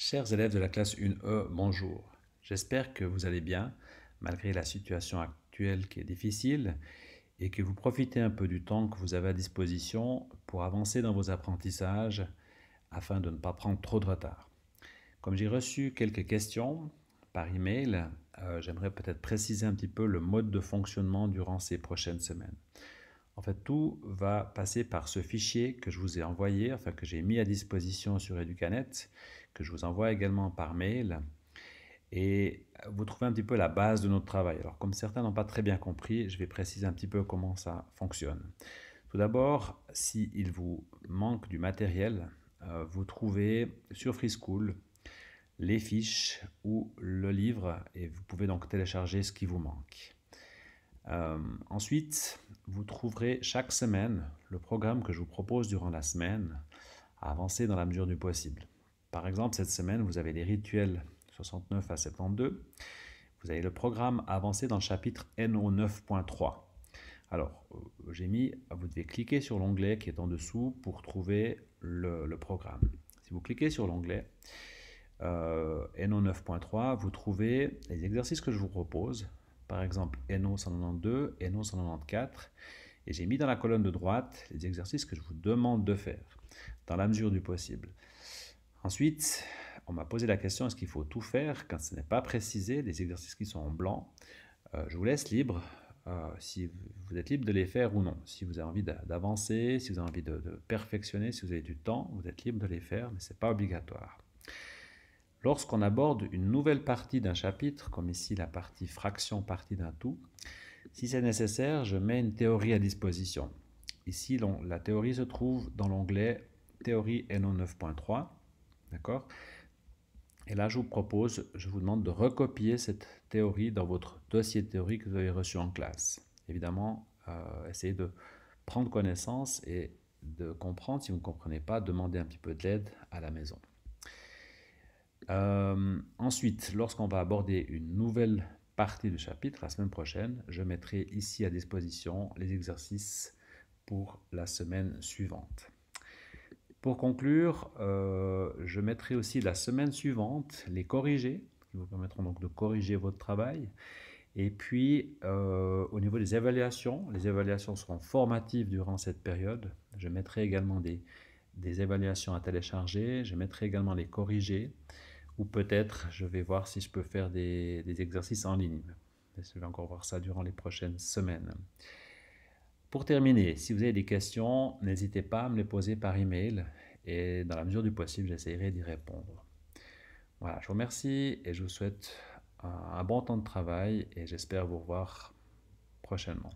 Chers élèves de la classe 1E, bonjour. J'espère que vous allez bien, malgré la situation actuelle qui est difficile, et que vous profitez un peu du temps que vous avez à disposition pour avancer dans vos apprentissages afin de ne pas prendre trop de retard. Comme j'ai reçu quelques questions par email, j'aimerais peut-être préciser un petit peu le mode de fonctionnement durant ces prochaines semaines. En fait, tout va passer par ce fichier que je vous ai envoyé, enfin que j'ai mis à disposition sur Educanet, que je vous envoie également par mail. Et vous trouvez un petit peu la base de notre travail. Alors, comme certains n'ont pas très bien compris, je vais préciser un petit peu comment ça fonctionne. Tout d'abord, s'il vous manque du matériel, vous trouvez sur FreeSchool les fiches ou le livre et vous pouvez donc télécharger ce qui vous manque. Ensuite, vous trouverez chaque semaine le programme que je vous propose durant la semaine à avancer dans la mesure du possible. Par exemple, cette semaine, vous avez les rituels 69 à 72. Vous avez le programme à avancer dans le chapitre NO 9.3. Alors, vous devez cliquer sur l'onglet qui est en dessous pour trouver le programme. Si vous cliquez sur l'onglet NO 9.3, vous trouvez les exercices que je vous propose, par exemple NO 192, NO 194, et j'ai mis dans la colonne de droite les exercices que je vous demande de faire, dans la mesure du possible. Ensuite, on m'a posé la question, est-ce qu'il faut tout faire quand ce n'est pas précisé, les exercices qui sont en blanc? Je vous laisse libre, si vous êtes libre de les faire ou non. Si vous avez envie d'avancer, si vous avez envie de perfectionner, si vous avez du temps, vous êtes libre de les faire, mais ce n'est pas obligatoire. Lorsqu'on aborde une nouvelle partie d'un chapitre, comme ici la partie fraction partie d'un tout, si c'est nécessaire, je mets une théorie à disposition. Ici, la théorie se trouve dans l'onglet Théorie NO 9.3. D'accord? Et là, je vous demande de recopier cette théorie dans votre dossier de théorie que vous avez reçu en classe. Évidemment, essayez de prendre connaissance et de comprendre. Si vous ne comprenez pas, demandez un petit peu de l'aide à la maison. Ensuite, lorsqu'on va aborder une nouvelle partie du chapitre, la semaine prochaine, je mettrai ici à disposition les exercices pour la semaine suivante. Pour conclure, je mettrai aussi la semaine suivante les corrigés, qui vous permettront donc de corriger votre travail. Et puis, au niveau des évaluations, les évaluations seront formatives durant cette période. Je mettrai également des évaluations à télécharger, je mettrai également les corrigés, ou peut-être je vais voir si je peux faire des exercices en ligne. Je vais encore voir ça durant les prochaines semaines. Pour terminer, si vous avez des questions, n'hésitez pas à me les poser par email et dans la mesure du possible, j'essaierai d'y répondre. Voilà, je vous remercie et je vous souhaite un bon temps de travail et j'espère vous revoir prochainement.